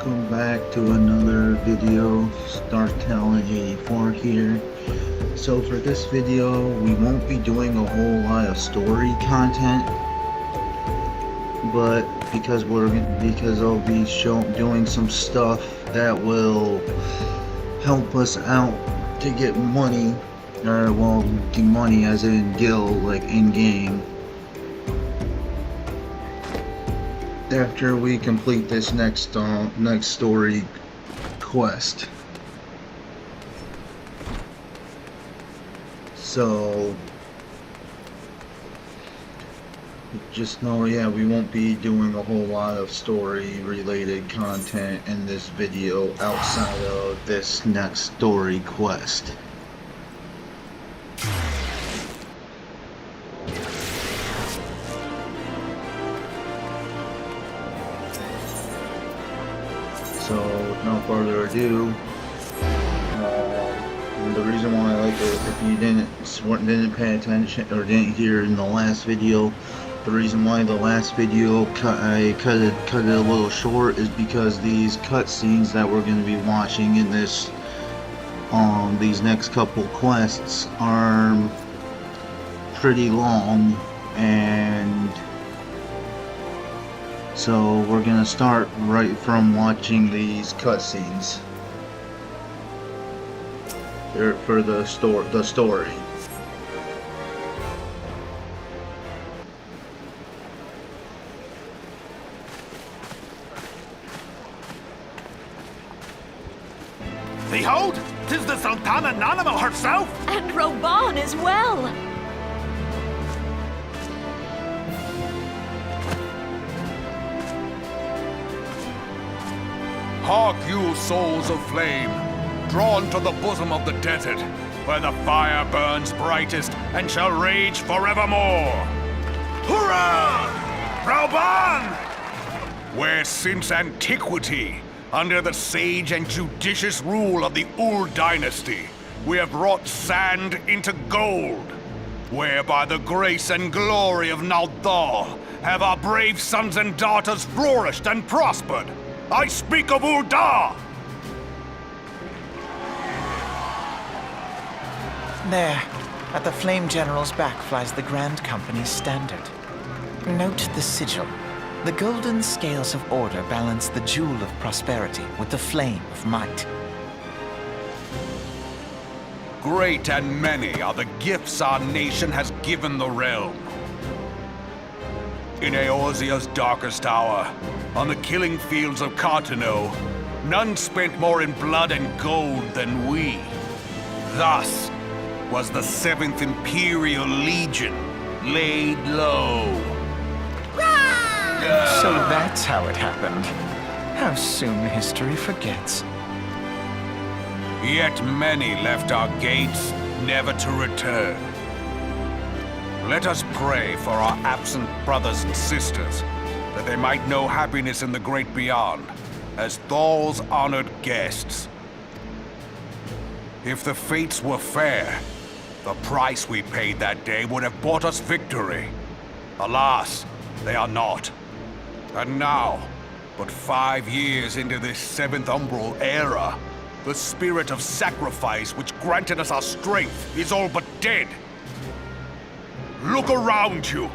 welcome back to another video. Startalent84 here. So for this video, we won't be doing a whole lot of story content, but because I'll be doing some stuff that will help us out to get money, or well, get money as in gil, like in game. After we complete this next story quest. So just know, yeah, we won't be doing a whole lot of story related content in this video outside of this next story quest. So, with no further ado, the reason why I like it, if you didn't pay attention or didn't hear in the last video, the reason why the last video I cut it a little short is because these cutscenes that we're going to be watching in this these next couple quests are pretty long, and so we're gonna start right from watching these cutscenes for the story. Behold, 'tis the Sultana Nanimo herself! And Roban as well! Hark you, souls of flame, drawn to the bosom of the desert, where the fire burns brightest and shall rage forevermore! Hurrah! Roban! Where since antiquity, under the sage and judicious rule of the Ul dynasty, we have wrought sand into gold, where by the grace and glory of Naldal have our brave sons and daughters flourished and prospered. I speak of Ul'dah! There, at the Flame General's back flies the Grand Company's standard. Note the sigil. The golden scales of order balance the jewel of prosperity with the flame of might. Great and many are the gifts our nation has given the realm. In Eorzea's darkest hour, on the killing fields of Cartano, none spent more in blood and gold than we. Thus was the 7th Imperial Legion laid low. So that's how it happened. How soon history forgets. Yet many left our gates, never to return. Let us pray for our absent brothers and sisters, that they might know happiness in the great beyond, as Thal's honored guests. If the fates were fair, the price we paid that day would have bought us victory. Alas, they are not. And now, but 5 years into this 7th Umbral era, the spirit of sacrifice which granted us our strength is all but dead. Look around you.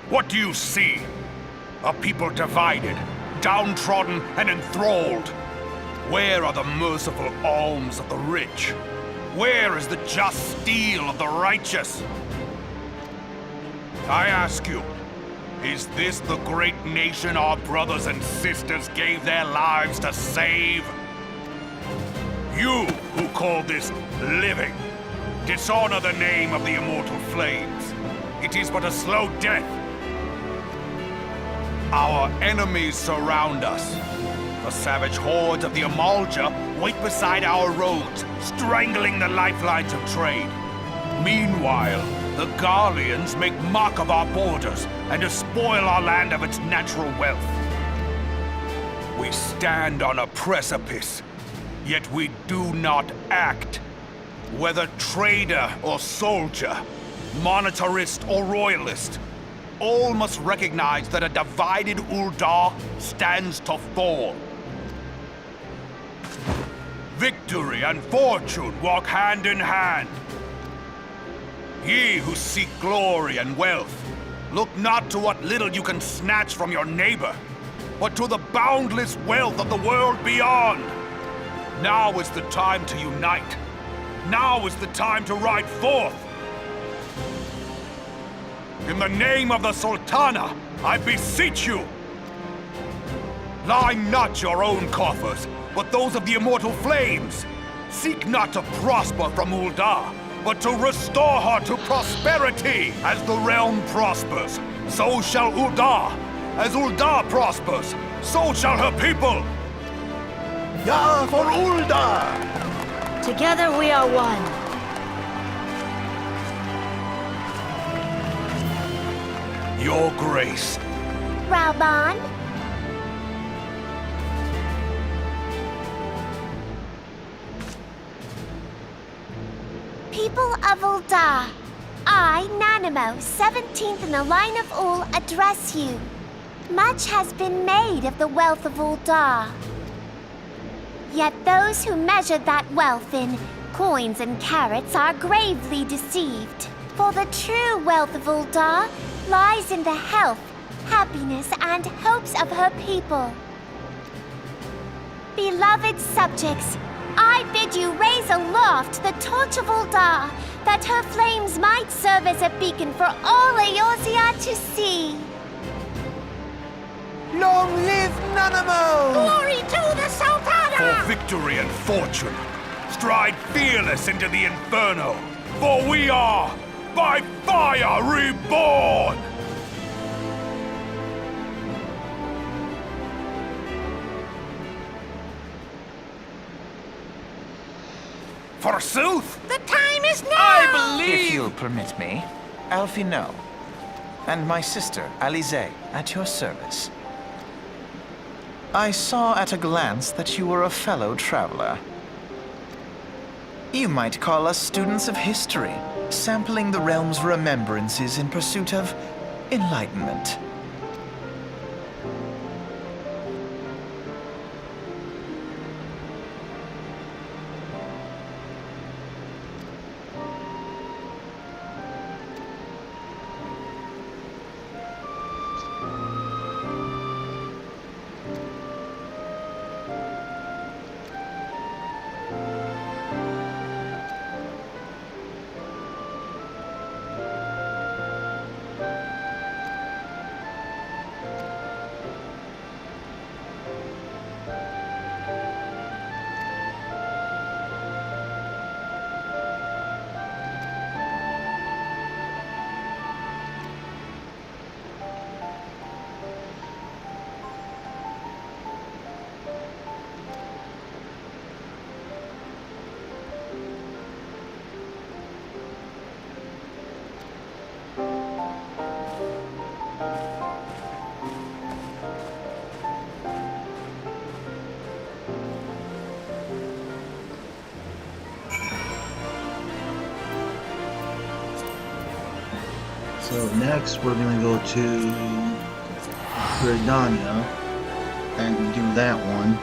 What do you see? A people divided, downtrodden, and enthralled. Where are the merciful alms of the rich? Where is the just steel of the righteous? I ask you, is this the great nation our brothers and sisters gave their lives to save? You who call this living, dishonor the name of the immortal flames. It is but a slow death. Our enemies surround us. The savage hordes of the Amalja wait beside our roads, strangling the lifelines of trade. Meanwhile, the Garleans make mock of our borders and despoil our land of its natural wealth. We stand on a precipice, yet we do not act. Whether trader or soldier, monetarist or royalist, all must recognize that a divided Ul'dah stands to fall. Victory and fortune walk hand in hand. Ye who seek glory and wealth, look not to what little you can snatch from your neighbor, but to the boundless wealth of the world beyond. Now is the time to unite. Now is the time to ride forth. In the name of the Sultana, I beseech you, line not your own coffers, but those of the immortal flames. Seek not to prosper from Ul'dah, but to restore her to prosperity. As the realm prospers, so shall Ul'dah. As Ul'dah prospers, so shall her people. Ya for Ul'dah! Together we are one. Your Grace. Raoban? People of Ul'dah, I, Nanamo, 17th in the line of Ul, address you. Much has been made of the wealth of Ul'dah. Yet those who measure that wealth in coins and carats are gravely deceived. For the true wealth of Ul'dah lies in the health, happiness, and hopes of her people. Beloved subjects, I bid you raise aloft the torch of Ul'dah, that her flames might serve as a beacon for all Eorzea to see. Long live Nanamo! Glory to the Sultana! For victory and fortune, stride fearless into the inferno, for we are by fire reborn! Forsooth! The time is now! I If believe... you'll permit me, Alfie No, and my sister, Alize, at your service. I saw at a glance that you were a fellow traveler. You might call us students of history, sampling the realm's remembrances in pursuit of enlightenment. So next we're gonna go to Gridania and do that one.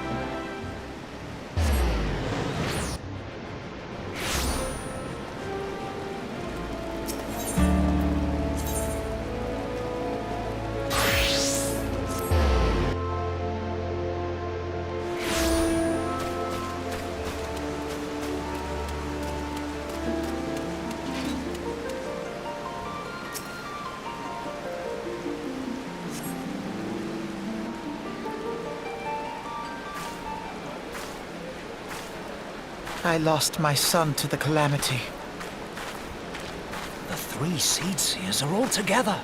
I lost my son to the calamity. The three Seed Seers are all together.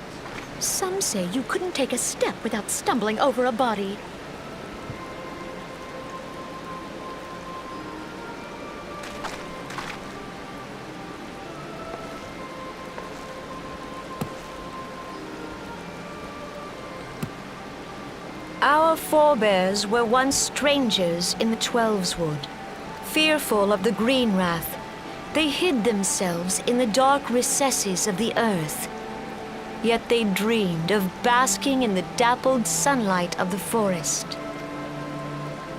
Some say you couldn't take a step without stumbling over a body. Our forebears were once strangers in the Twelveswood. Fearful of the Green Wrath, they hid themselves in the dark recesses of the earth. Yet they dreamed of basking in the dappled sunlight of the forest.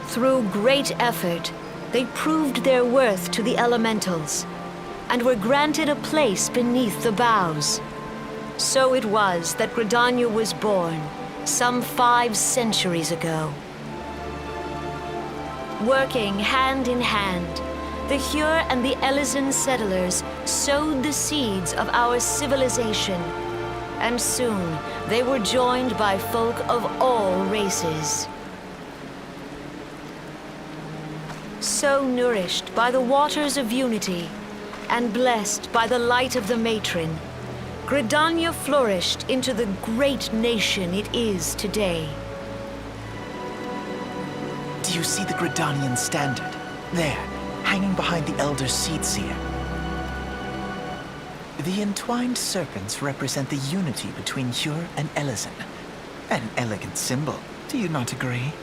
Through great effort, They proved their worth to the elementals, and were granted a place beneath the boughs. So it was that Gridania was born, some 5 centuries ago. Working hand in hand, the Hyur and the Elysian settlers sowed the seeds of our civilization, and soon they were joined by folk of all races. So nourished by the waters of unity, and blessed by the light of the matron, Gridania flourished into the great nation it is today. Do you see the Gridanian standard? There, hanging behind the Elder Seedseer. The entwined serpents represent the unity between Hyur and Elysian. An elegant symbol, do you not agree?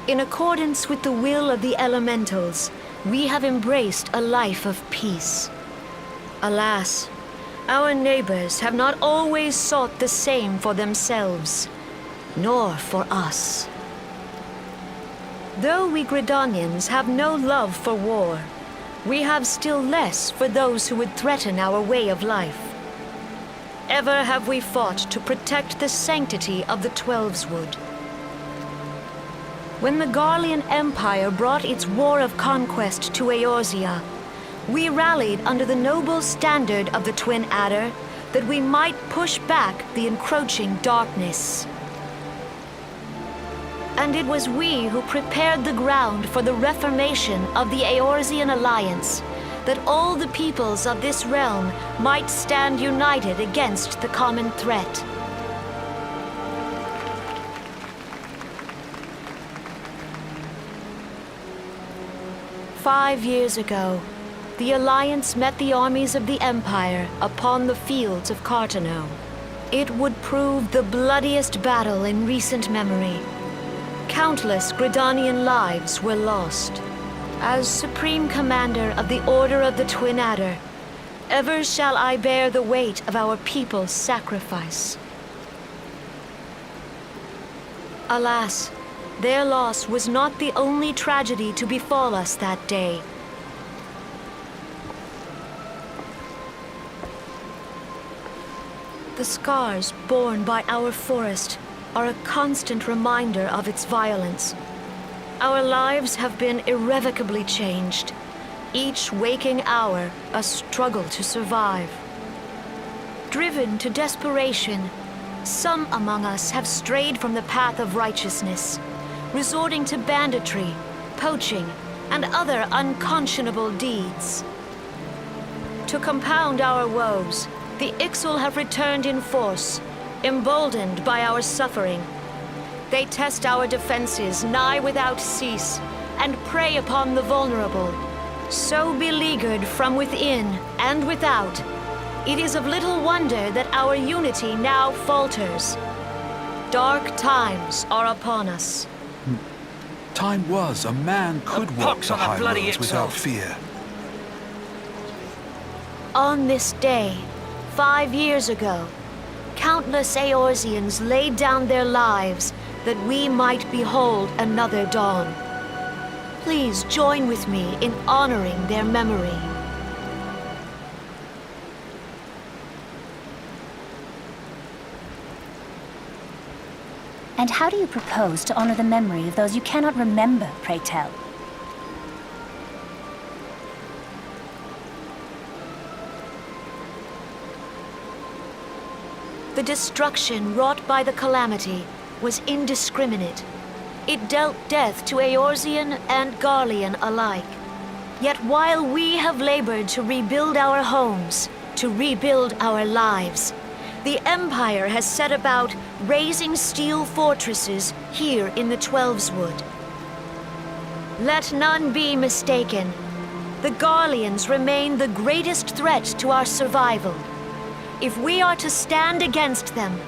In accordance with the will of the elementals, we have embraced a life of peace. Alas, our neighbors have not always sought the same for themselves, nor for us. Though we Gridanians have no love for war, we have still less for those who would threaten our way of life. Ever have we fought to protect the sanctity of the Twelveswood. When the Garlean Empire brought its war of conquest to Eorzea, we rallied under the noble standard of the Twin Adder that we might push back the encroaching darkness. And it was we who prepared the ground for the reformation of the Eorzean Alliance, that all the peoples of this realm might stand united against the common threat. "5 years ago, the Alliance met the armies of the Empire upon the fields of Cartano. It would prove the bloodiest battle in recent memory. Countless Gridanian lives were lost. As Supreme Commander of the Order of the Twin Adder, ever shall I bear the weight of our people's sacrifice. Alas, their loss was not the only tragedy to befall us that day. The scars borne by our forest are a constant reminder of its violence. Our lives have been irrevocably changed, each waking hour a struggle to survive. Driven to desperation, some among us have strayed from the path of righteousness, resorting to banditry, poaching, and other unconscionable deeds. To compound our woes, the Ixal have returned in force, emboldened by our suffering. They test our defenses nigh without cease, and prey upon the vulnerable. So beleaguered from within and without, it is of little wonder that our unity now falters. Dark times are upon us. Time was a man could walk the high roads without fear. On this day, 5 years ago, countless Eorzeans laid down their lives that we might behold another dawn. Please join with me in honoring their memory. And how do you propose to honor the memory of those you cannot remember, pray tell? The destruction wrought by the calamity was indiscriminate. It dealt death to Eorzean and Garlean alike. Yet while we have labored to rebuild our homes, to rebuild our lives, the Empire has set about raising steel fortresses here in the Twelveswood. Let none be mistaken. The Garleans remain the greatest threat to our survival. If we are to stand against them,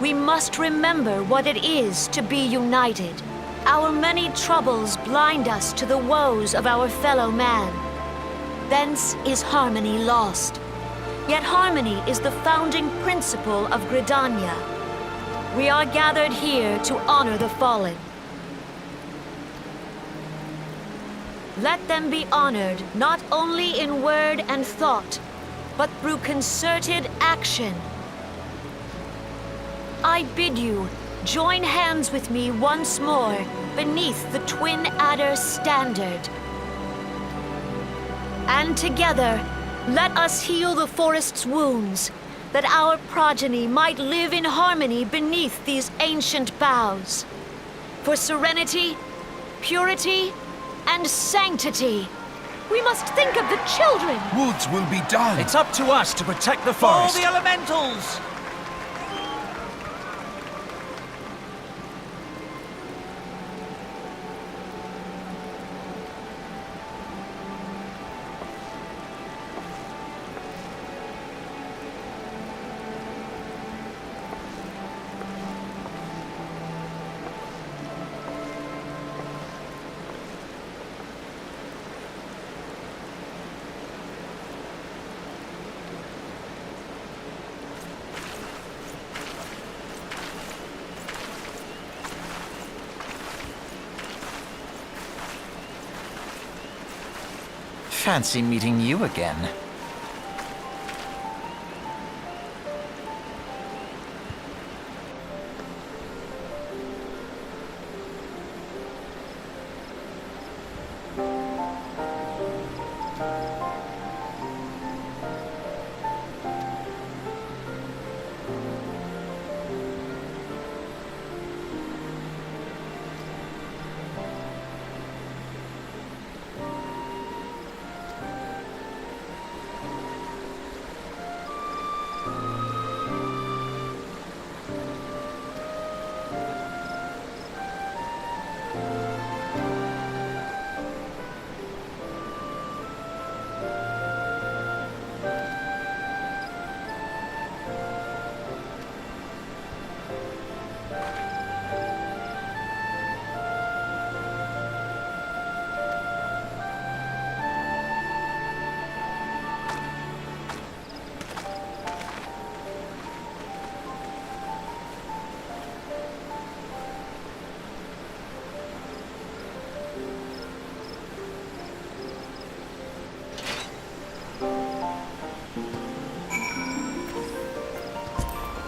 we must remember what it is to be united. Our many troubles blind us to the woes of our fellow man. Thence is harmony lost. Yet harmony is the founding principle of Gridania. We are gathered here to honor the fallen. Let them be honored not only in word and thought, but through concerted action. I bid you join hands with me once more beneath the Twin Adder's standard. And together, let us heal the forest's wounds, that our progeny might live in harmony beneath these ancient boughs. For serenity, purity, and sanctity, we must think of the children. Woods will be done. It's up to us to protect the For forest. the elementals! Fancy meeting you again.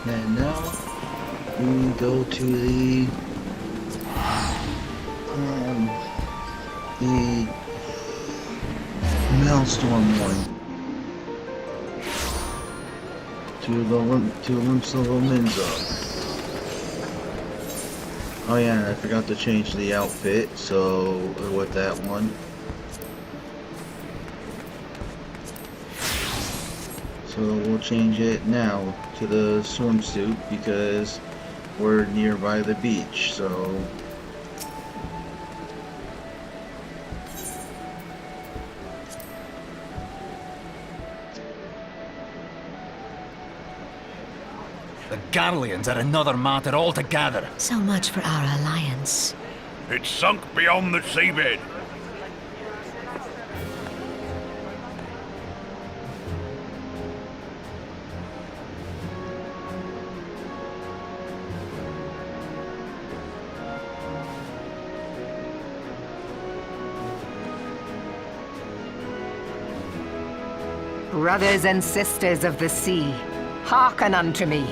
And now we go to the Maelstrom one. To Limps of Minza. Oh yeah, and I forgot to change the outfit, so with that one. So we'll change it now to the swimsuit because we're nearby the beach, so The Garleans are another matter altogether. So much for our alliance. It's sunk beyond the seabed. Brothers and sisters of the sea, hearken unto me.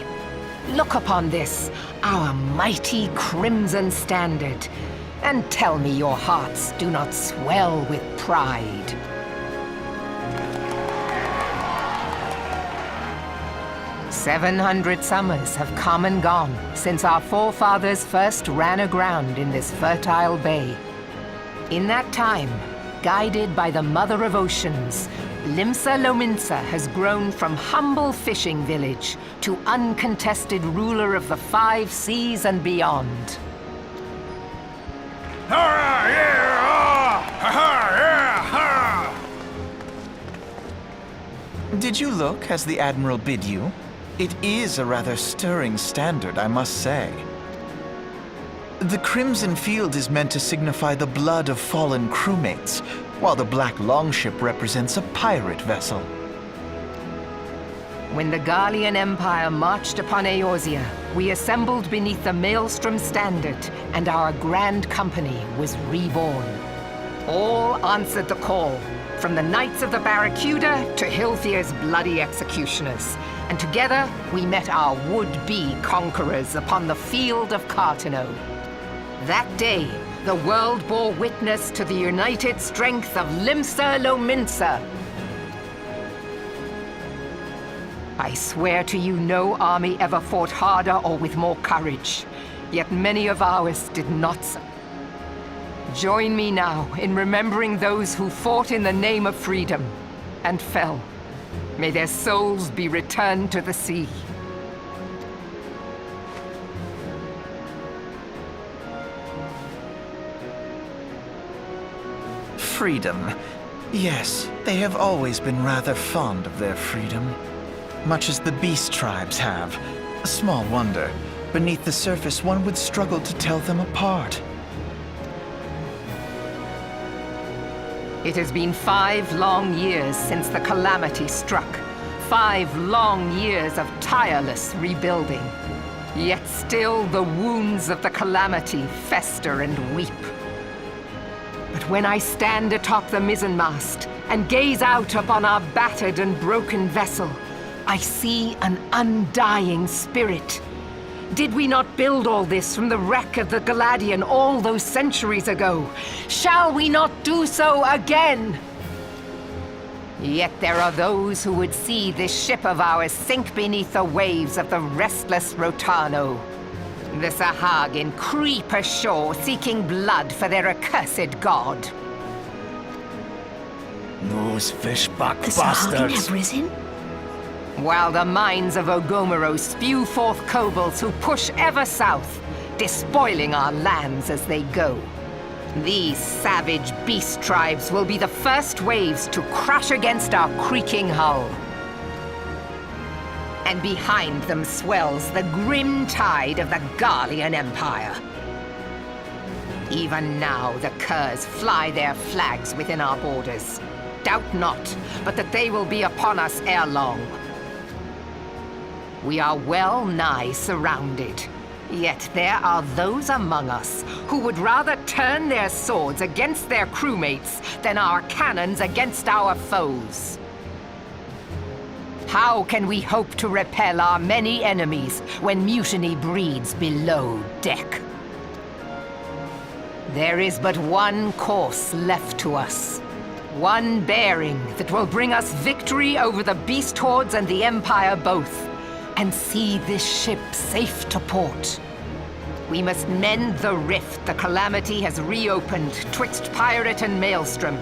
Look upon this, our mighty crimson standard, and tell me your hearts do not swell with pride. "700 summers have come and gone since our forefathers first ran aground in this fertile bay. In that time, guided by the Mother of Oceans, Limsa Lominsa has grown from humble fishing village to uncontested ruler of the 5 seas and beyond. Hurrah! Yeah! Ah! Ha-ha! Yeah! Ha! Did you look as the Admiral bid you? It is a rather stirring standard, I must say. The crimson field is meant to signify the blood of fallen crewmates, while the black longship represents a pirate vessel. When the Garlean Empire marched upon Eorzea, we assembled beneath the Maelstrom standard, and our grand company was reborn. All answered the call, from the Knights of the Barracuda to Hilfir's bloody executioners. And together we met our would-be conquerors upon the field of Cartano. That day, the world bore witness to the united strength of Limsa Lominsa. I swear to you, no army ever fought harder or with more courage. Yet many of ours did not. Join me now in remembering those who fought in the name of freedom and fell. May their souls be returned to the sea. Freedom. Yes, they have always been rather fond of their freedom. Much as the beast tribes have. Small wonder. Beneath the surface, one would struggle to tell them apart. It has been 5 long years since the calamity struck. 5 long years of tireless rebuilding. Yet still the wounds of the calamity fester and weep. But when I stand atop the mizzenmast and gaze out upon our battered and broken vessel, I see an undying spirit. Did we not build all this from the wreck of the Galadian all those centuries ago? Shall we not do so again? Yet there are those who would see this ship of ours sink beneath the waves of the restless Rotano. The Sahagin creep ashore seeking blood for their accursed god. Those fishback The Sahagin bastards. have risen? While the mines of Ogomoro spew forth kobolds who push ever south, despoiling our lands as they go. These savage beast tribes will be the first waves to crash against our creaking hull. And behind them swells the grim tide of the Garlean Empire. Even now the curs fly their flags within our borders. Doubt not, but that they will be upon us ere long. We are well nigh surrounded. Yet there are those among us who would rather turn their swords against their crewmates than our cannons against our foes. How can we hope to repel our many enemies when mutiny breeds below deck? There is but one course left to us. One bearing that will bring us victory over the beast hordes and the Empire both, and see this ship safe to port. We must mend the rift the calamity has reopened twixt pirate and maelstrom,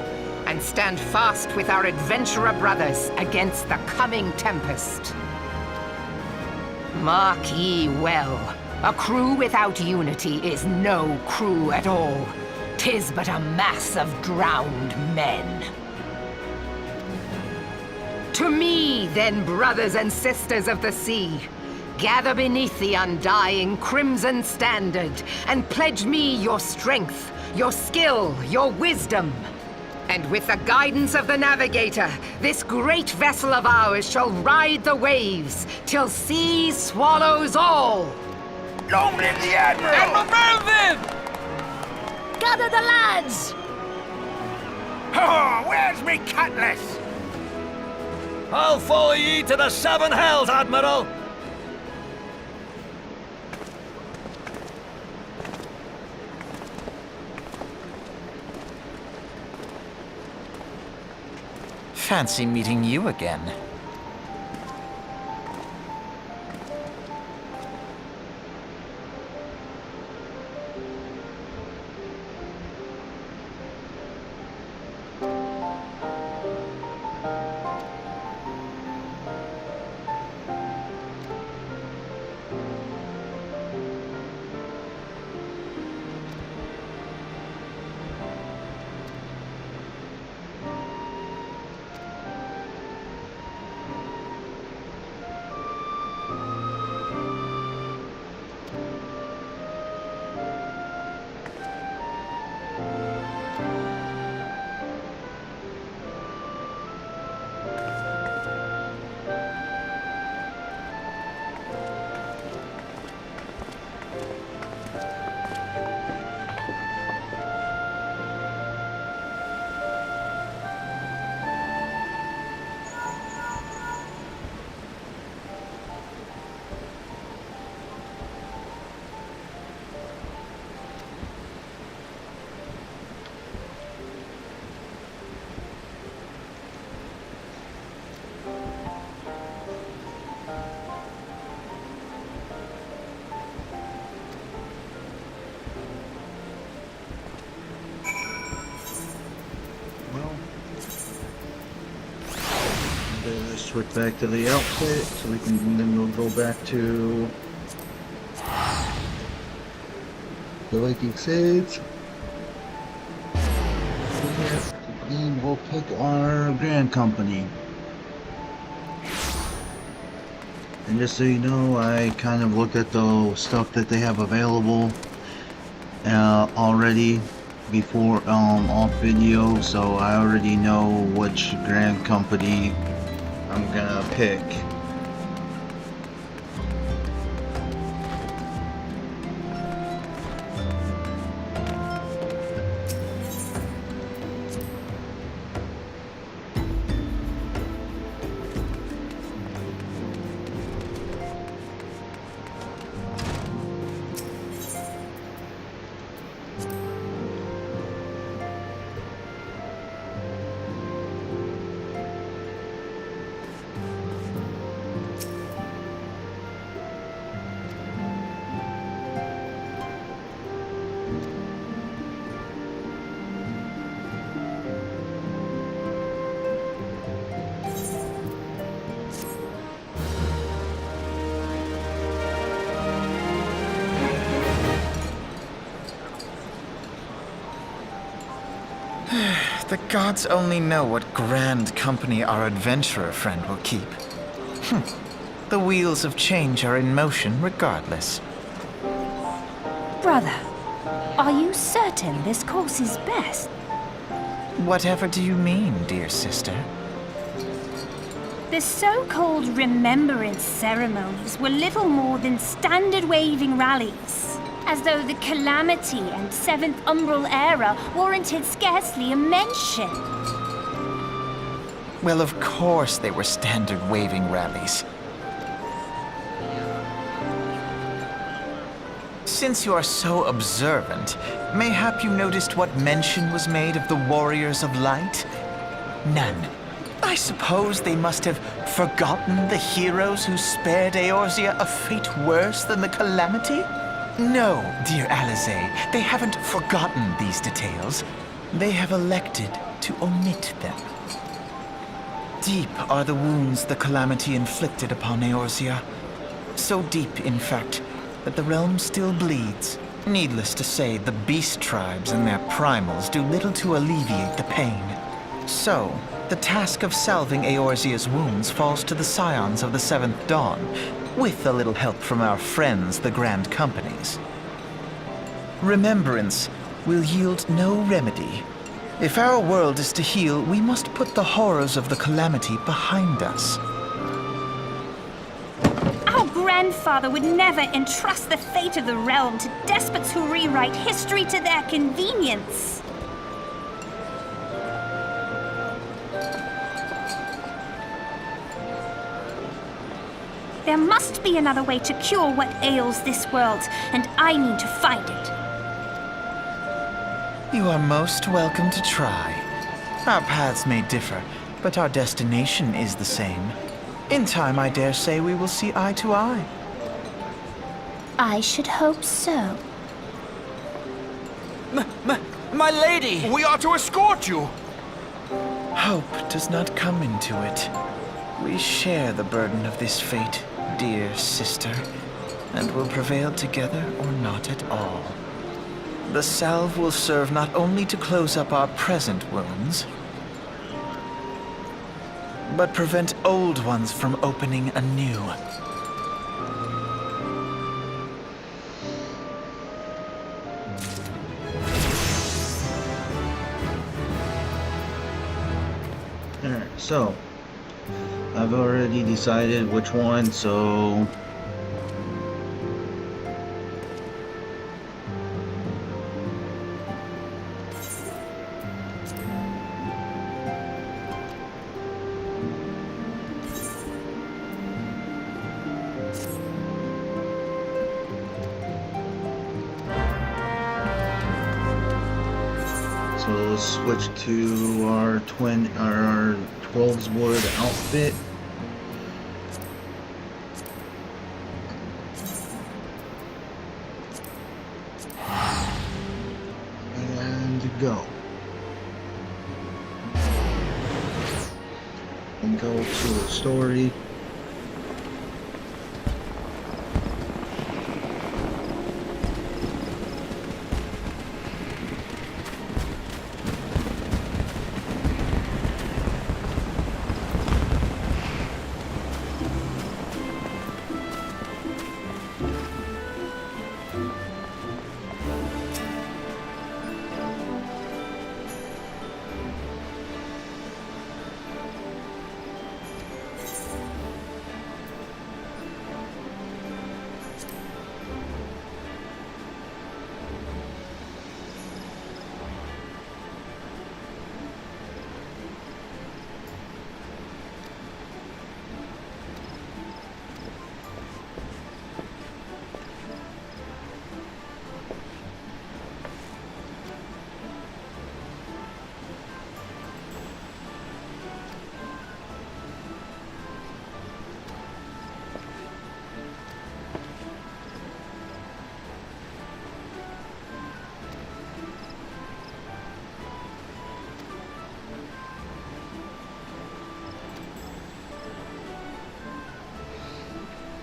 and stand fast with our adventurer brothers against the coming tempest. Mark ye well, a crew without unity is no crew at all. 'Tis but a mass of drowned men. To me, then, brothers and sisters of the sea, gather beneath the undying crimson standard and pledge me your strength, your skill, your wisdom. And with the guidance of the navigator, this great vessel of ours shall ride the waves till sea swallows all. Long live the Admiral! Admiral Melvin! Gather the lads! Oh, where's me cutlass? I'll follow ye to the 7 hells, Admiral! Fancy meeting you again. switch back to the outfit so we can, and then we'll go back to the Viking Sage. And we'll pick our Grand Company. And just so you know, I kind of looked at the stuff that they have available already before off video, so I already know which Grand Company I'm gonna pick. The gods only know what grand company our adventurer friend will keep. The wheels of change are in motion regardless. Brother, are you certain this course is best? Whatever do you mean, dear sister? The so-called remembrance ceremonies were little more than standard waving rallies, as though the Calamity and Seventh Umbral era warranted scarcely a mention. Well, of course they were standard waving rallies. Since you are so observant, mayhap you noticed what mention was made of the Warriors of Light? None. I suppose they must have forgotten the heroes who spared Eorzea a fate worse than the Calamity? No, dear Alizé, they haven't forgotten these details. They have elected to omit them. Deep are the wounds the Calamity inflicted upon Eorzea. So deep, in fact, that the realm still bleeds. Needless to say, the beast tribes and their primals do little to alleviate the pain. So, the task of salving Eorzea's wounds falls to the scions of the Seventh Dawn, with a little help from our friends, the Grand Companies. Remembrance will yield no remedy. If our world is to heal, we must put the horrors of the Calamity behind us. Our grandfather would never entrust the fate of the realm to despots who rewrite history to their convenience. There must be another way to cure what ails this world, and I need to find it. You are most welcome to try. Our paths may differ, but our destination is the same. In time, I dare say we will see eye to eye. I should hope so. My lady! We are to escort you! Hope does not come into it. We share the burden of this fate, dear sister, and will prevail together or not at all. The salve will serve not only to close up our present wounds, but prevent old ones from opening anew. Alright, so I've already decided which one, so let's switch to our 12's Wood outfit. And go. and go to the story.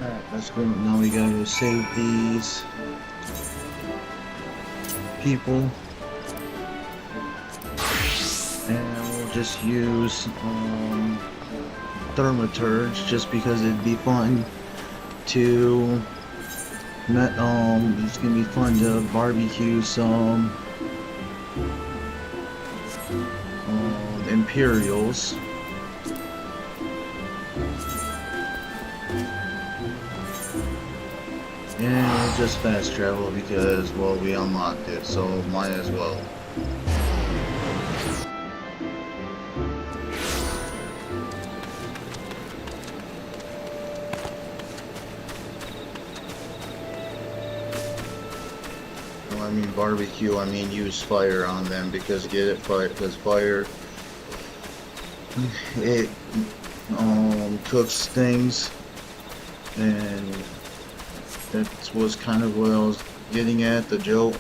Alright, let's go. Now we gotta save these people. And we'll just use Thermaturge just because it'd be fun to it's gonna be fun to barbecue some Imperials. And we'll just fast travel because, well, we unlocked it, so might as well. Well, I mean barbecue, I mean use fire on them because get it fire, because fire, it cooks things, and that was kind of what I was getting at, the joke.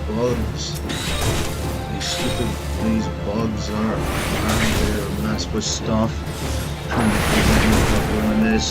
Bugs. These bugs are out there to mess with stuff. Trying to prevent me from doing this.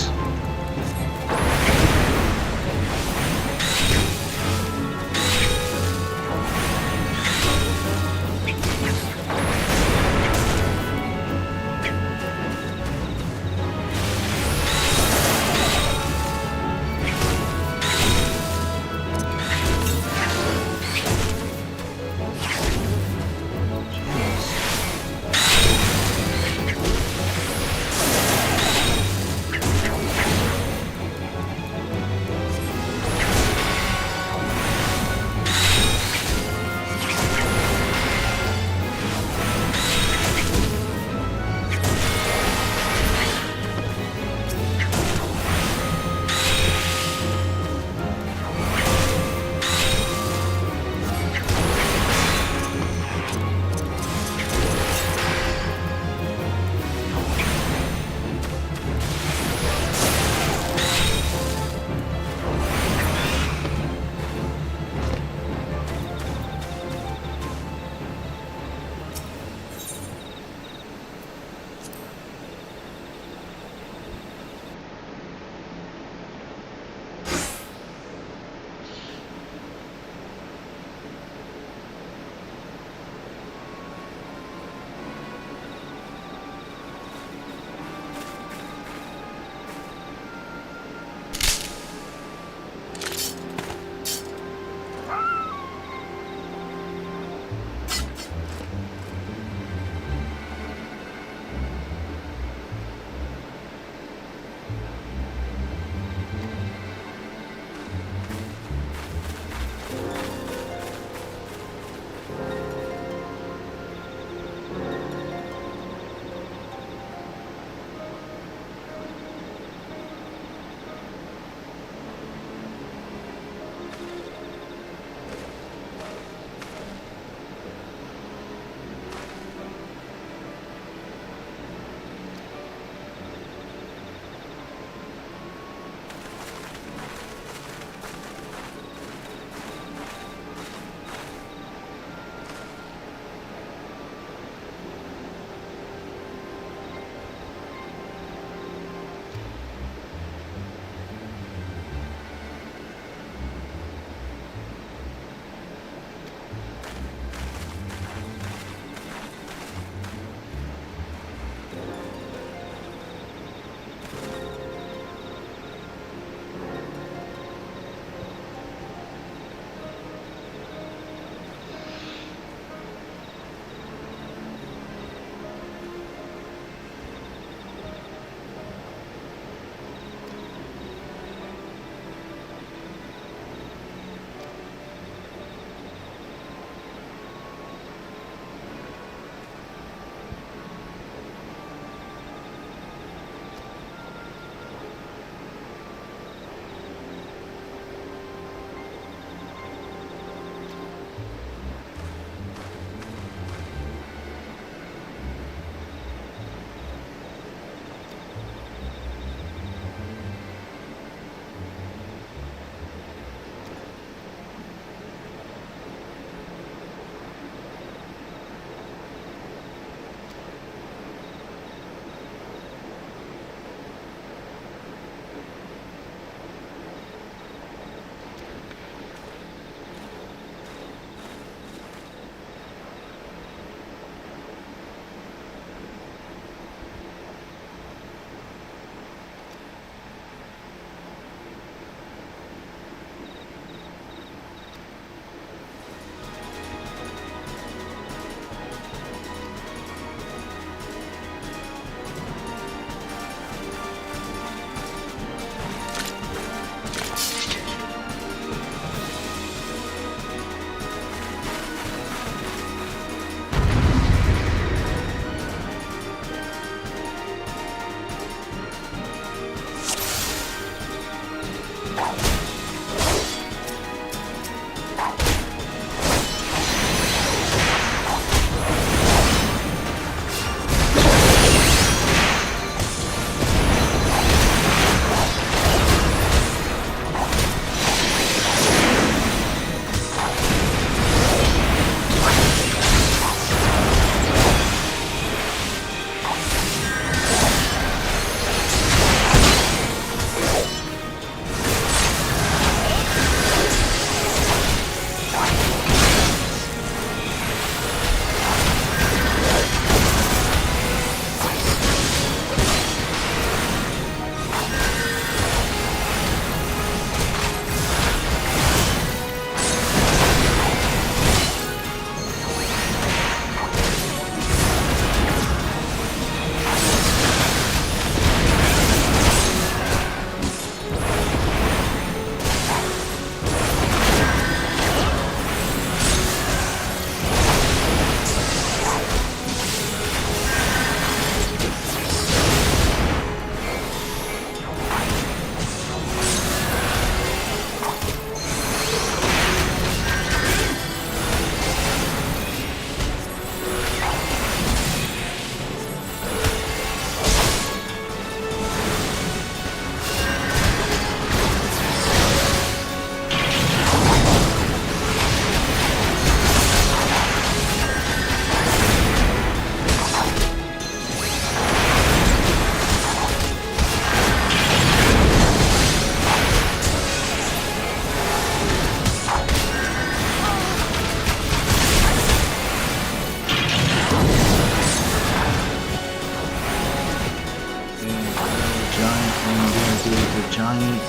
the giant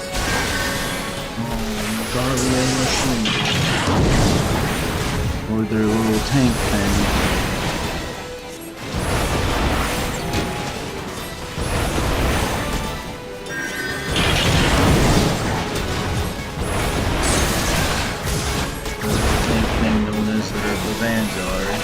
Guardian machine. Or their little tank thing. Known as the Vanguard.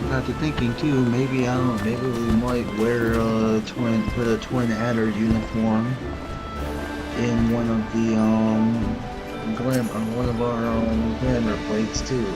Got to thinking too, maybe maybe we might wear put a twin adder uniform in one of the one of our glamour plates too.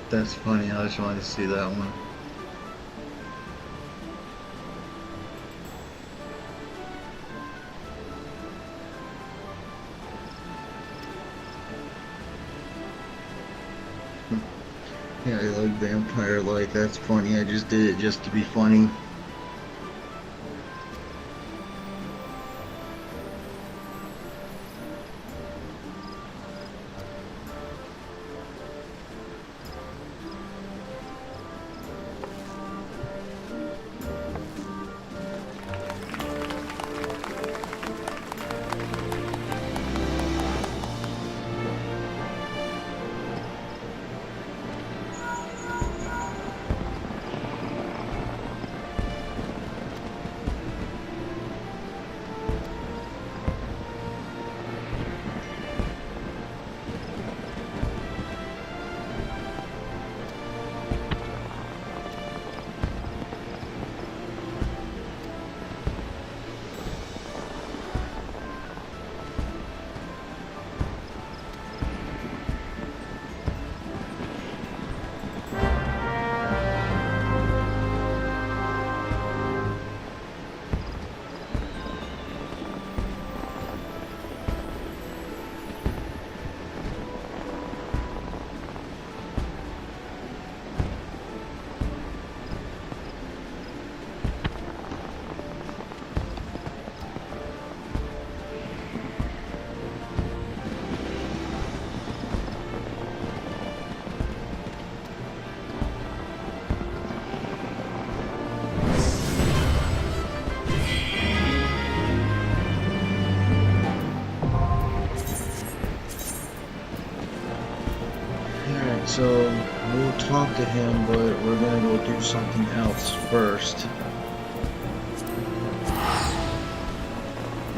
That's funny, I just wanted to see that one. Yeah, I like Vampire Light, that's funny, I just did it just to be funny. So we'll talk to him, but we're gonna go do something else first.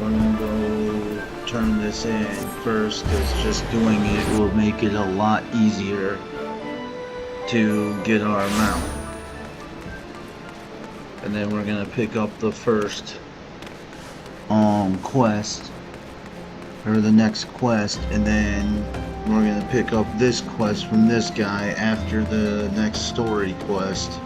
We're gonna go turn this in first, because just doing it will make it a lot easier to get our mount. And then we're gonna pick up the first quest, or the next quest, and then we're gonna pick up this quest from this guy after the next story quest.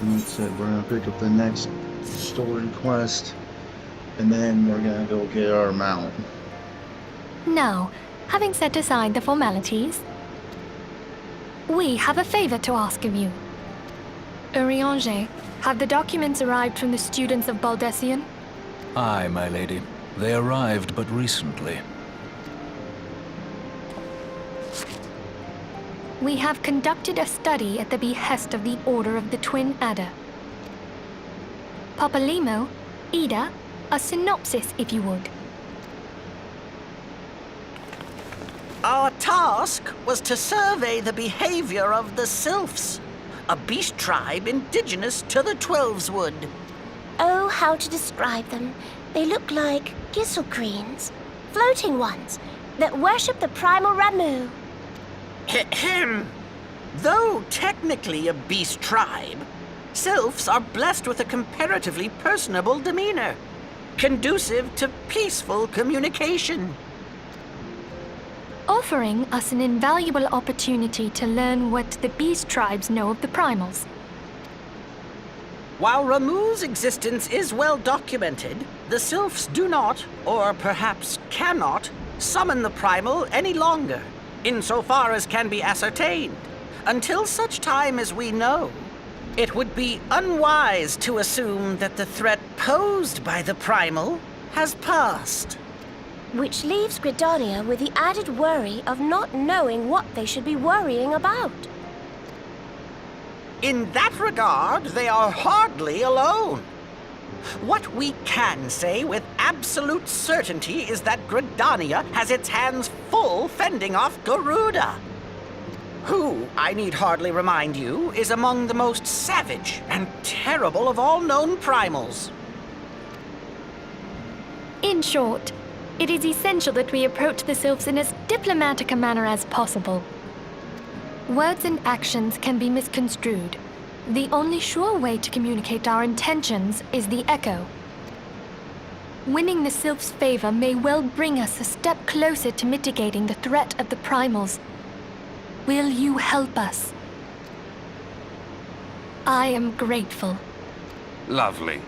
And like I said, we're gonna pick up the next story quest, and then we're gonna go get our mount. Now, having set aside the formalities, we have a favor to ask of you. Urianger, have the documents arrived from the students of Baldessian? Aye, my lady. They arrived but recently. We have conducted a study at the behest of the Order of the Twin Adder. Papalimo, Ida, a synopsis if you would. Our task was to survey the behavior of the Sylphs, a beast tribe indigenous to the Twelveswood. Oh, how to describe them. They look like gisselcreens, floating ones, that worship the primal Ramu. Ahem. Though technically a beast tribe, Sylphs are blessed with a comparatively personable demeanor, conducive to peaceful communication. Offering us an invaluable opportunity to learn what the beast tribes know of the primals. While Ramu's existence is well documented, the Sylphs do not, or perhaps cannot, summon the primal any longer, insofar as can be ascertained. Until such time as we know, it would be unwise to assume that the threat posed by the primal has passed. Which leaves Gridania with the added worry of not knowing what they should be worrying about. In that regard, they are hardly alone. What we can say with absolute certainty is that Gridania has its hands full fending off Garuda, who, I need hardly remind you, is among the most savage and terrible of all known primals. In short, it is essential that we approach the Sylphs in as diplomatic a manner as possible. Words and actions can be misconstrued. The only sure way to communicate our intentions is the echo. Winning the Sylphs' favor may well bring us a step closer to mitigating the threat of the primals. Will you help us? I am grateful. Lovely.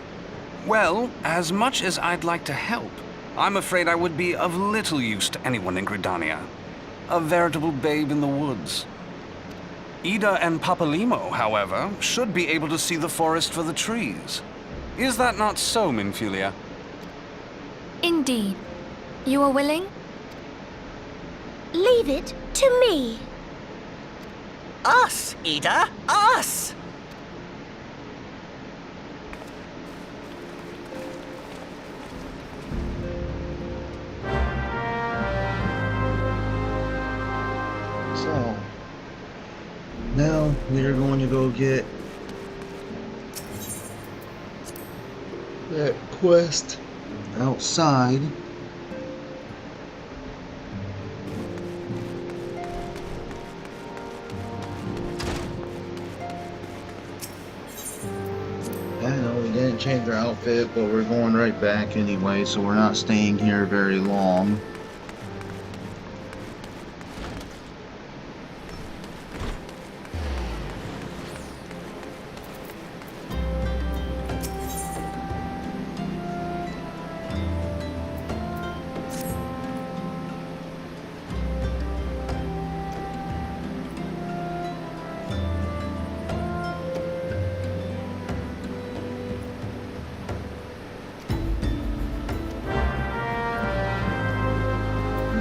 Well, as much as I'd like to help, I'm afraid I would be of little use to anyone in Gridania. A veritable babe in the woods. Ida and Papalimo, however, should be able to see the forest for the trees. Is that not so, Minfilia? Indeed. You are willing? Leave it to me. Us, Ida, us! So, now we are going to go get that quest outside. I know we didn't change our outfit, but we're going right back anyway, so we're not staying here very long.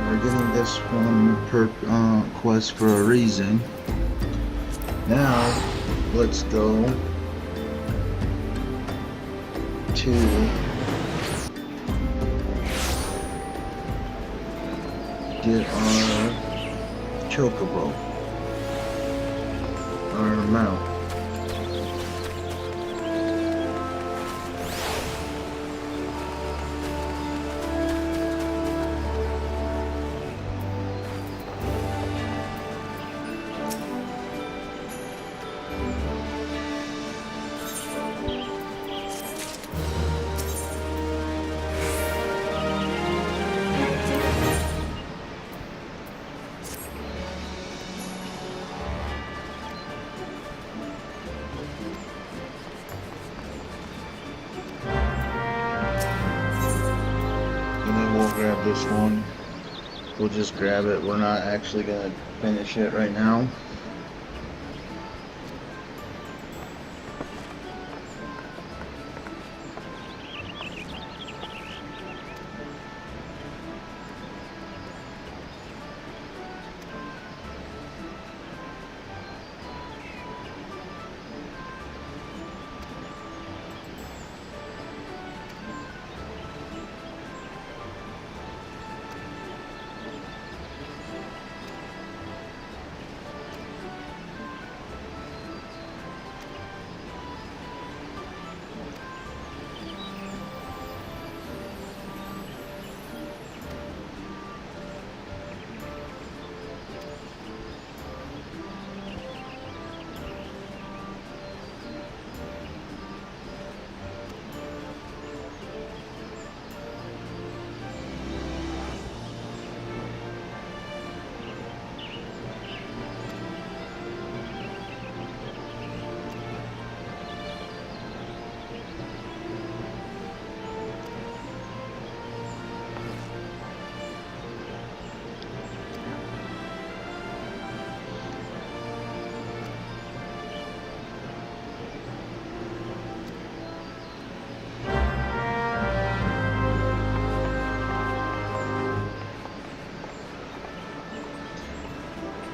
We're getting this one per quest for a reason. Now, let's go to get our chocobo, our mount. And then we'll grab this one. We'll just grab it. We're not actually gonna finish it right now.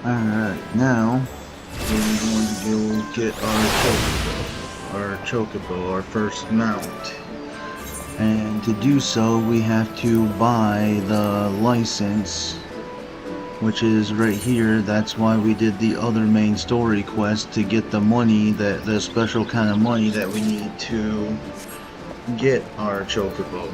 Alright, now we're going to go get our chocobo, our first mount. And to do so, we have to buy the license, which is right here. That's why we did the other main story quest, to get the money, the special kind of money that we need to get our chocobo.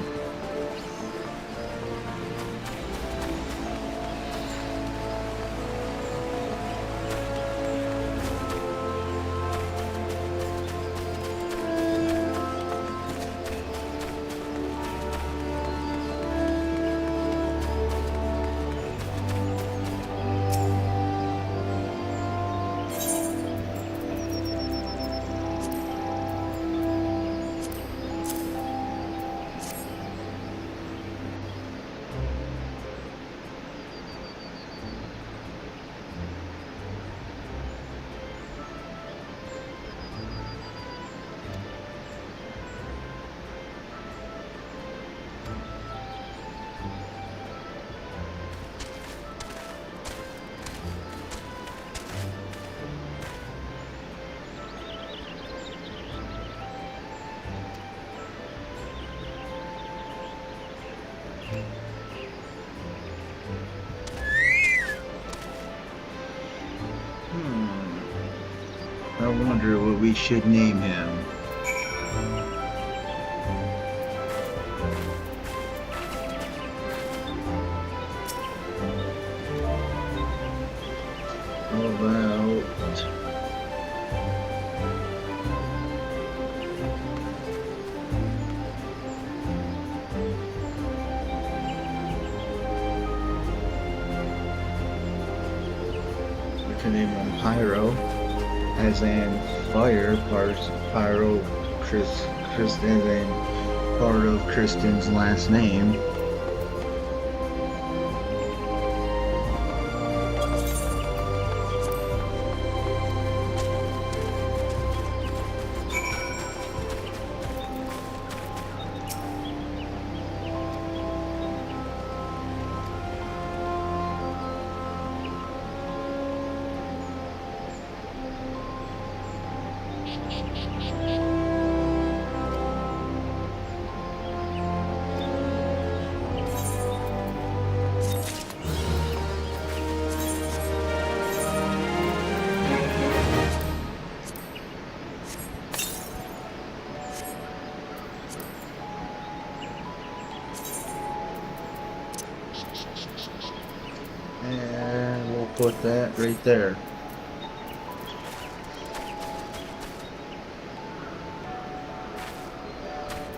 I wonder what we should name him. How about... we can name him Pyro, as in fire, Pyro, Chris, as in part of Kristen's last name. And we'll put that right there.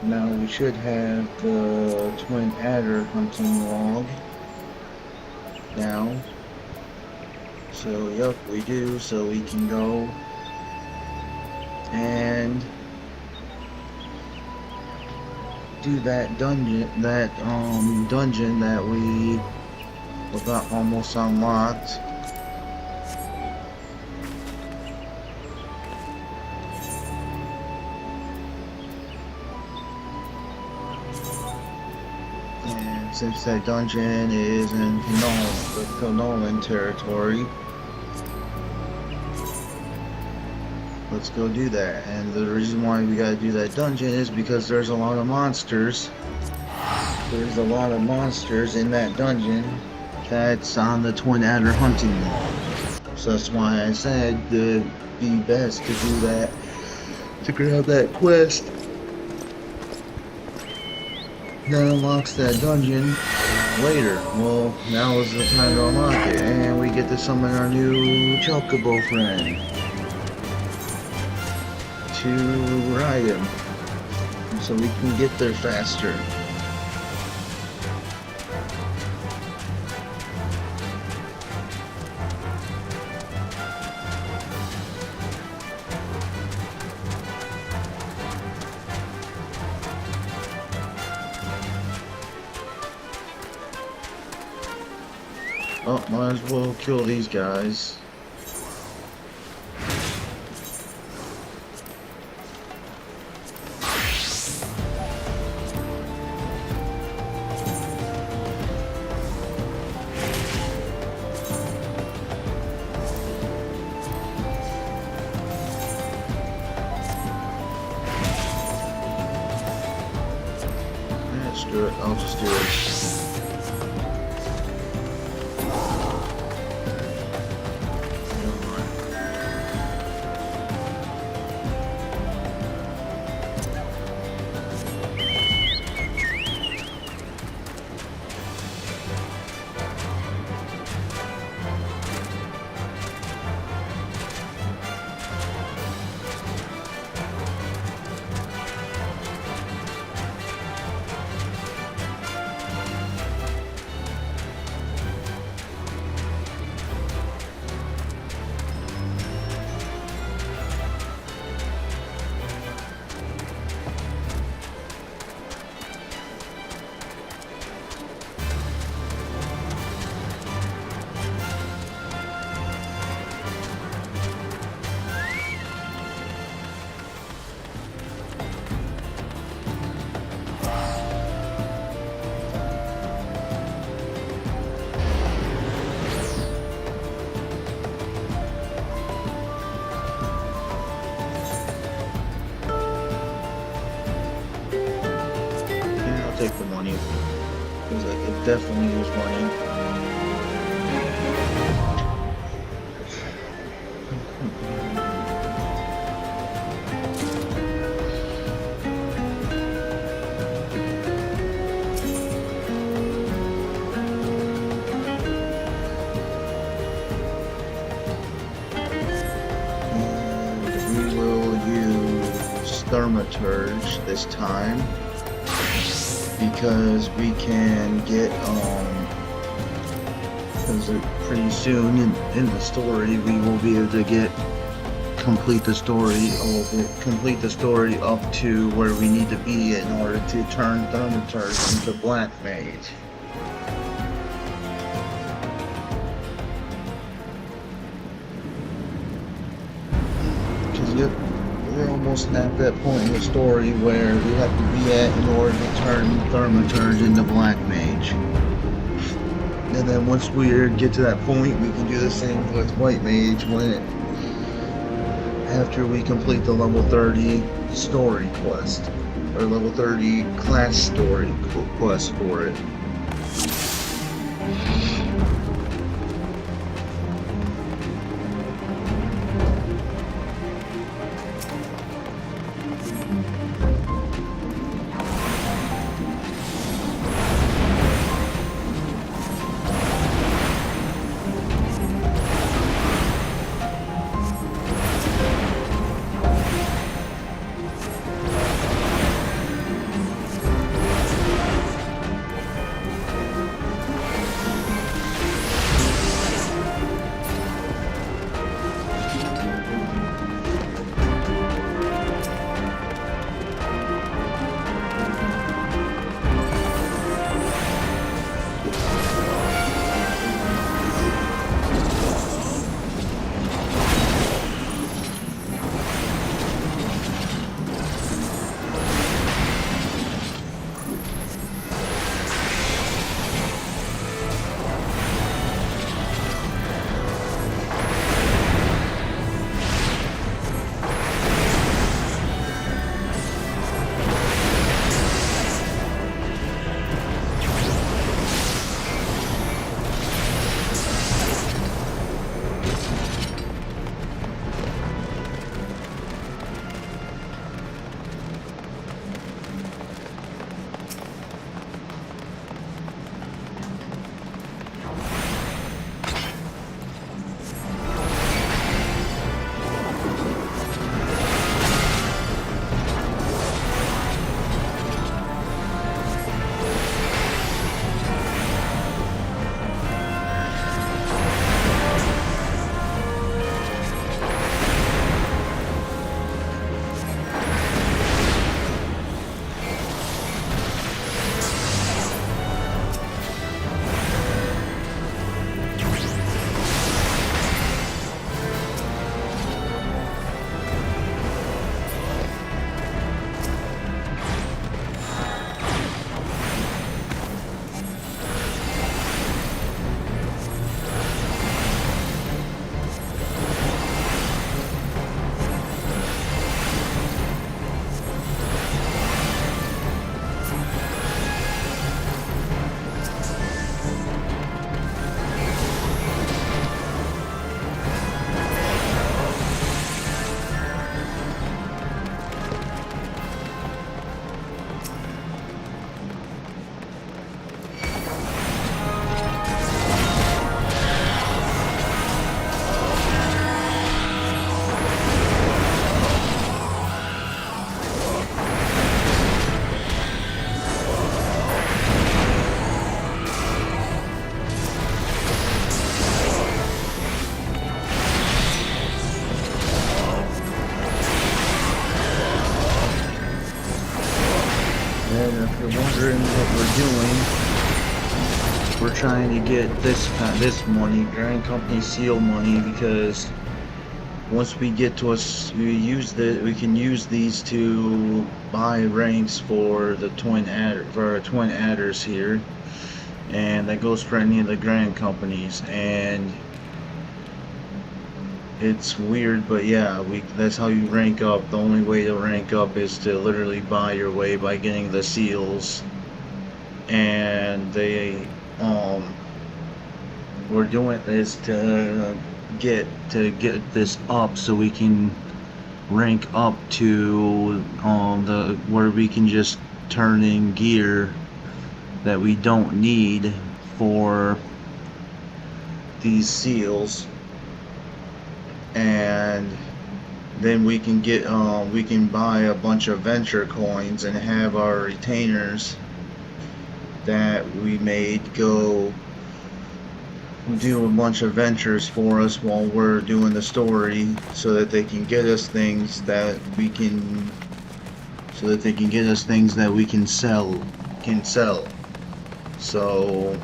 Now we should have the twin adder hunting log now. So yep, we do. So we can go and do that dungeon. Dungeon that we got almost unlocked. And since that dungeon is in the Nolan territory, let's go do that. And the reason why we gotta do that dungeon is because there's a lot of monsters. There's a lot of monsters in that dungeon that's on the twin adder hunting log. So that's why I said it'd be best to do that, to grab that quest that unlocks that dungeon later. Well, now is the time to unlock it, and we get to summon our new Chocobo friend to ride him, so we can get there faster. Oh, might as well kill these guys. Let's do it. I'll just do it. because I could definitely use money. And we will use Thermaturge this time, because we can get because pretty soon in the story we will be able to complete the story up to where we need to be in order to turn Thaumaturge into Black Mage. Because we're almost at that point in the story where we have to be at in order to turn Thaumaturge into Black Mage. And then once we get to that point, we can do the same with White Mage after we complete the level 30 story quest, or level 30 class story quest for it. And if you're wondering what we're doing, we're trying to get this money, Grand Company Seal money, because once we get to we can use these to buy ranks for the twin adders here, and that goes for any of the Grand Companies. And it's weird, but yeah, that's how you rank up. The only way to rank up is to literally buy your way by getting the seals and we're doing this to get this up so we can rank up to the where we can just turn in gear that we don't need for these seals, and then we can buy a bunch of venture coins and have our retainers that we made go do a bunch of ventures for us while we're doing the story, so that they can get us things that we can sell. So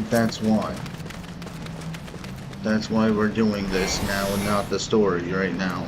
that's why we're doing this now and not the story right now.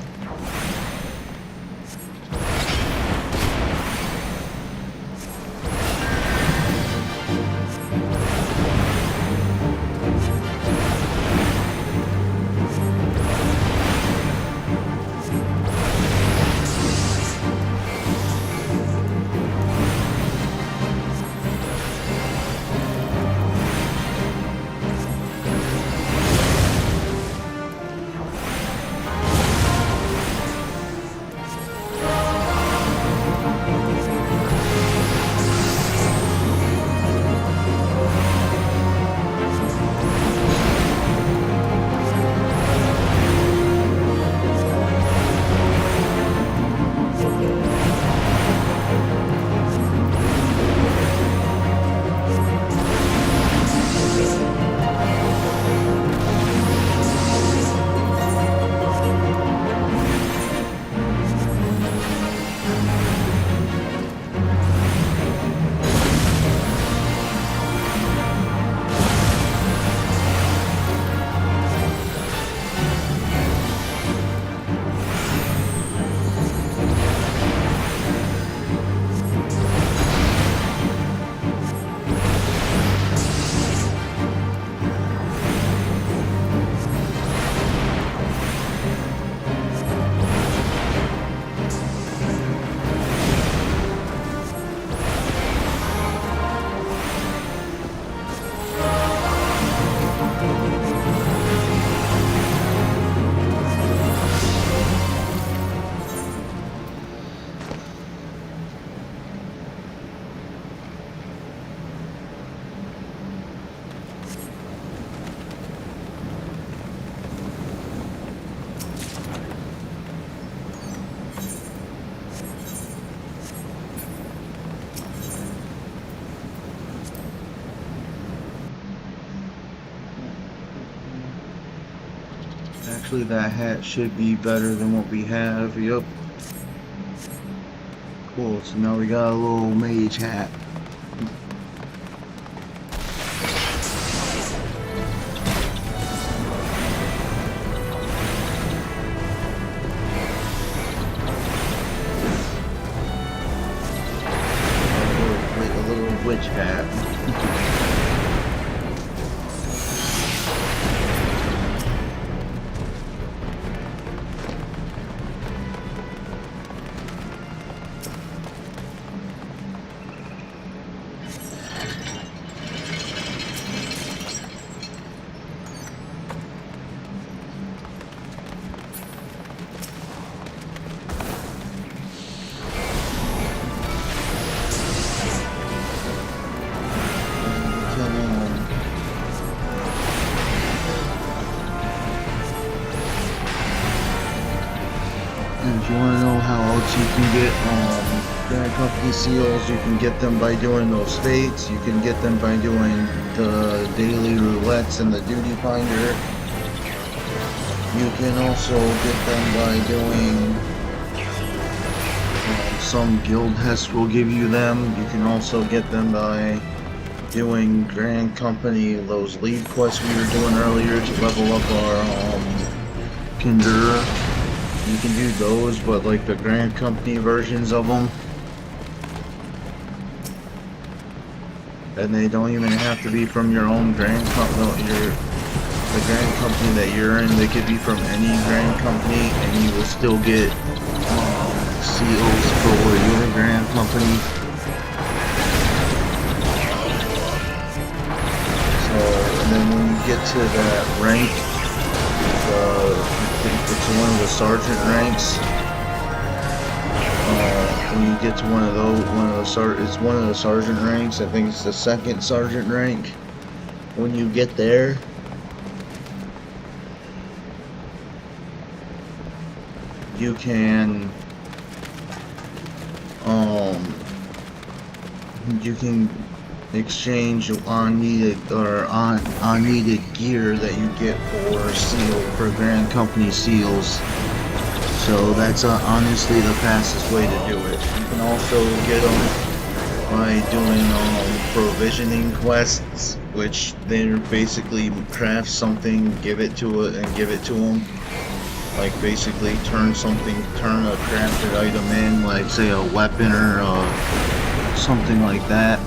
Actually, that hat should be better than what we have. Yup. Cool, so now we got a little mage hat. A little witch hat. If you want to know how else you can get Grand Company seals, you can get them by doing those fates. You can get them by doing the daily roulettes and the duty finder. You can also get them by doing some guild hests will give you them. You can also get them by doing Grand Company, those lead quests we were doing earlier to level up our Kindura. You can do those, but like the Grand Company versions of them. And they don't even have to be from your own Grand Company, the Grand Company that you're in. They could be from any Grand Company, and you will still get seals for your Grand Company. get to that rank, it's one of the sergeant ranks. When you get to it's one of the sergeant ranks. I think it's the second sergeant rank. When you get there, you can exchange unneeded gear that you get for Grand Company seals. So that's honestly the fastest way to do it. You can also get them by doing provisioning quests, which they're basically craft something, give it to them. Like basically turn a crafted item in, like say a weapon or something like that.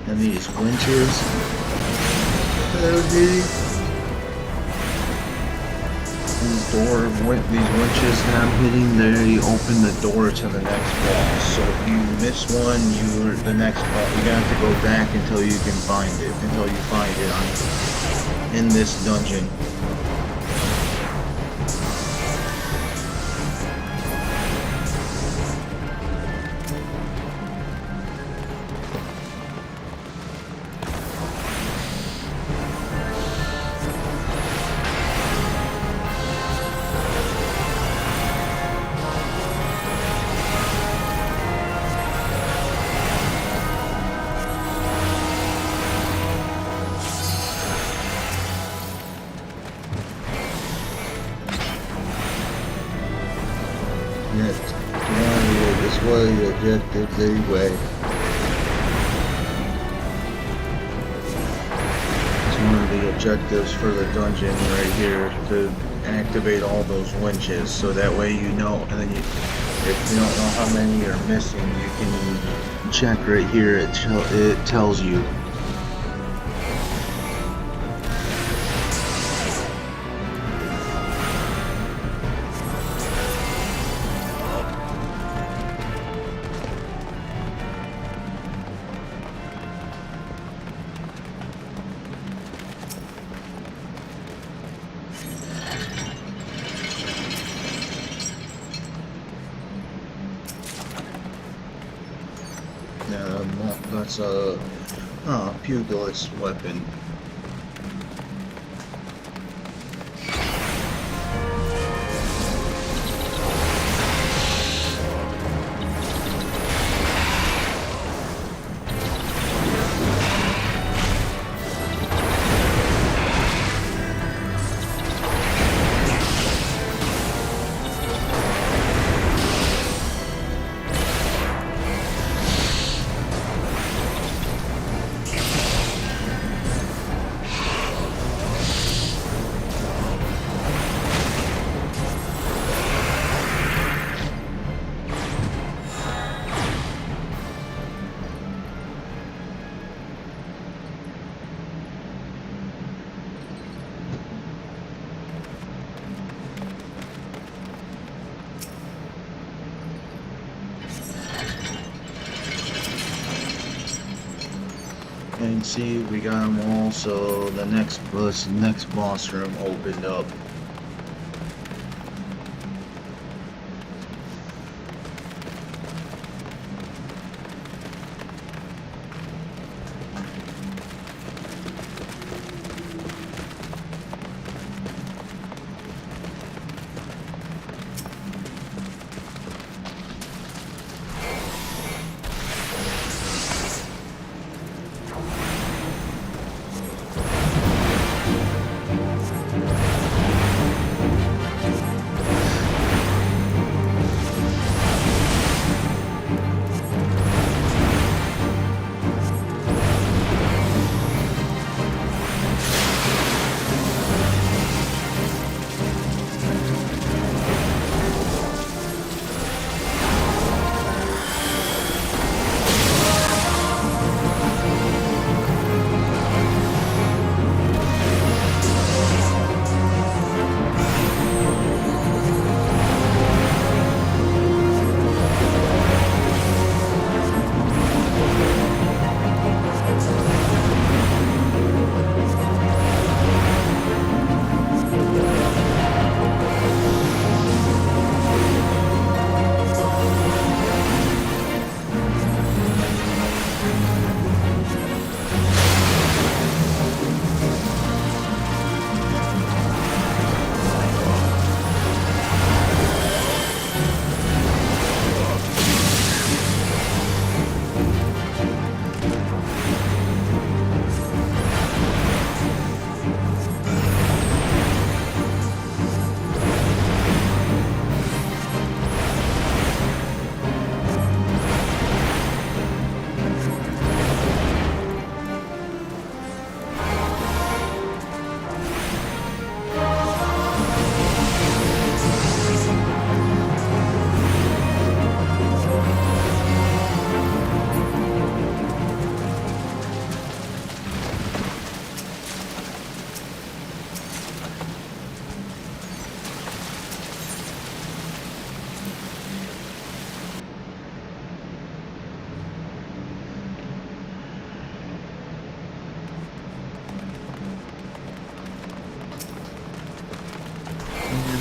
And these winches that I'm hitting, these winches that I'm hitting, they open the door to the next boss. So if you miss one, you're the next boss. You have to go back until you find it in this dungeon. It's one of the objectives anyway. It's one of the objectives for the dungeon right here, to activate all those winches, so that way you know, and then if you don't know how many are missing, you can check right here, it tells you. That's a pugilist's weapon. And see, we got them all, so the next boss room opened up.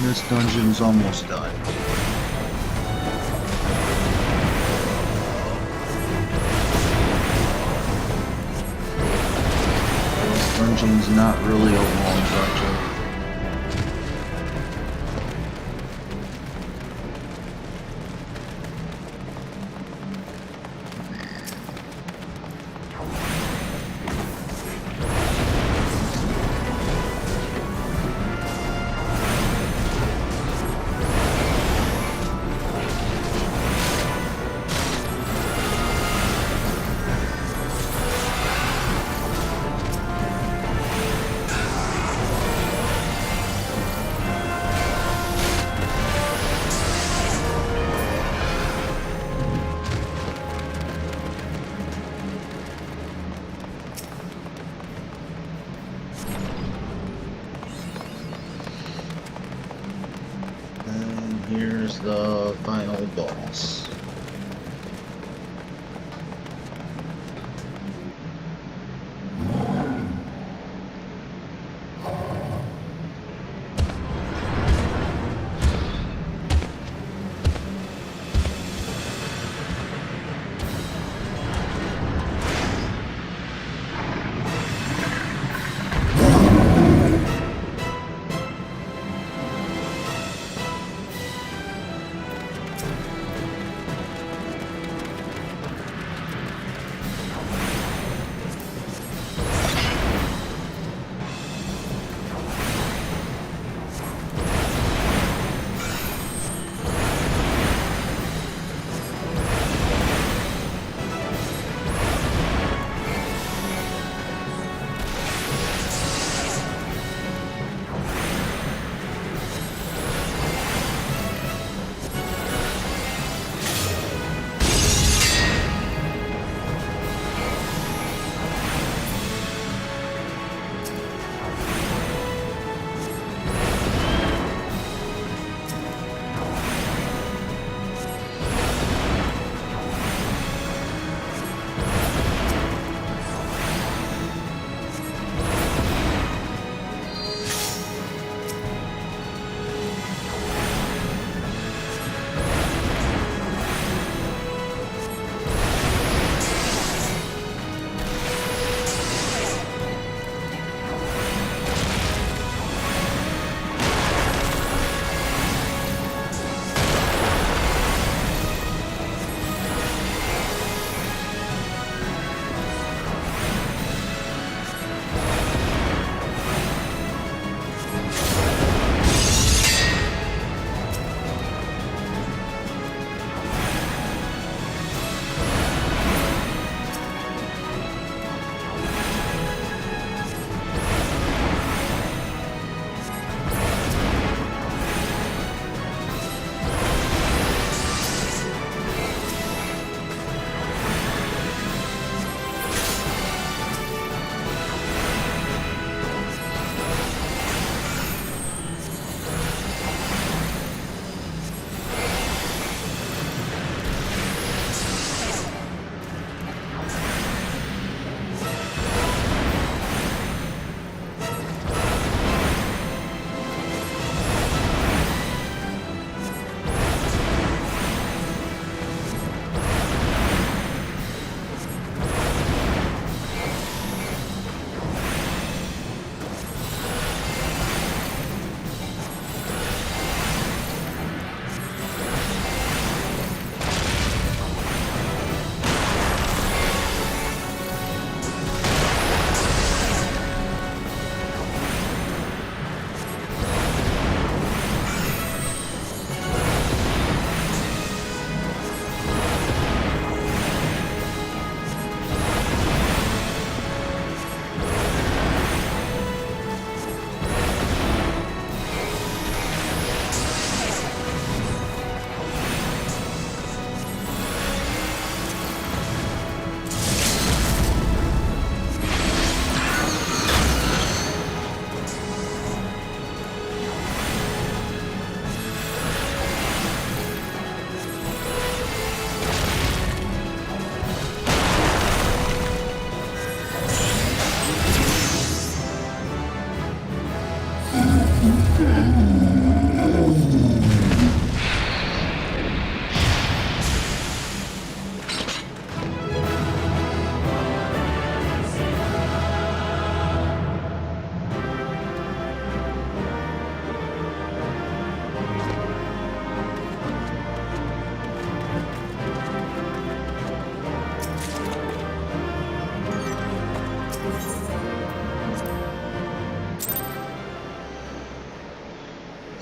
this dungeon's almost done. This dungeon's not really a long dungeon. And here's the final boss.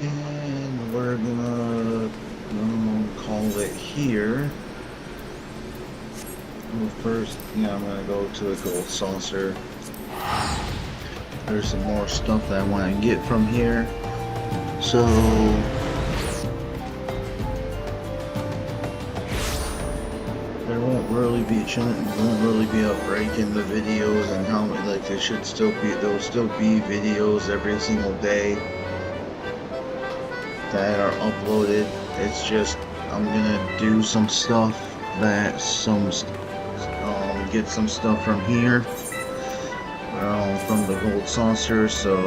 And we're gonna call it here. Well, first, yeah, I'm gonna go to a gold saucer. There's some more stuff that I want to get from here. So there won't really be a break in the videos, and how like there'll still be videos every single day that are uploaded. It's just I'm gonna do some stuff that get some stuff from here, from the gold saucer. So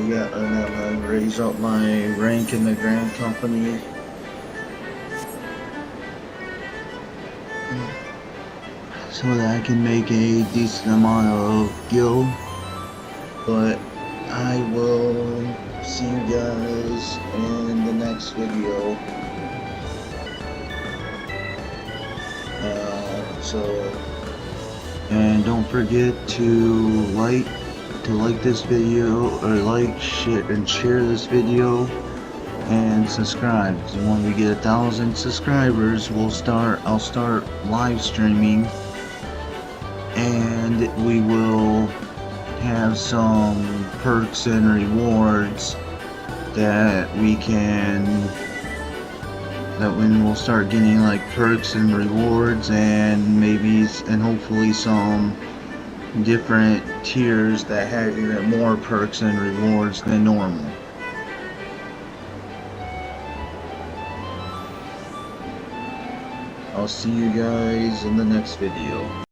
yeah, and I'm gonna raise up my rank in the Grand Company. So that I can make a decent amount of gil. But I will see you guys in the next video. And don't forget to like this video, or share this video, and subscribe. So when we get 1,000 subscribers, I'll start live streaming, and we will have some perks and rewards when we'll start getting like perks and rewards, and hopefully some different tiers that have even more perks and rewards than normal. I'll see you guys in the next video.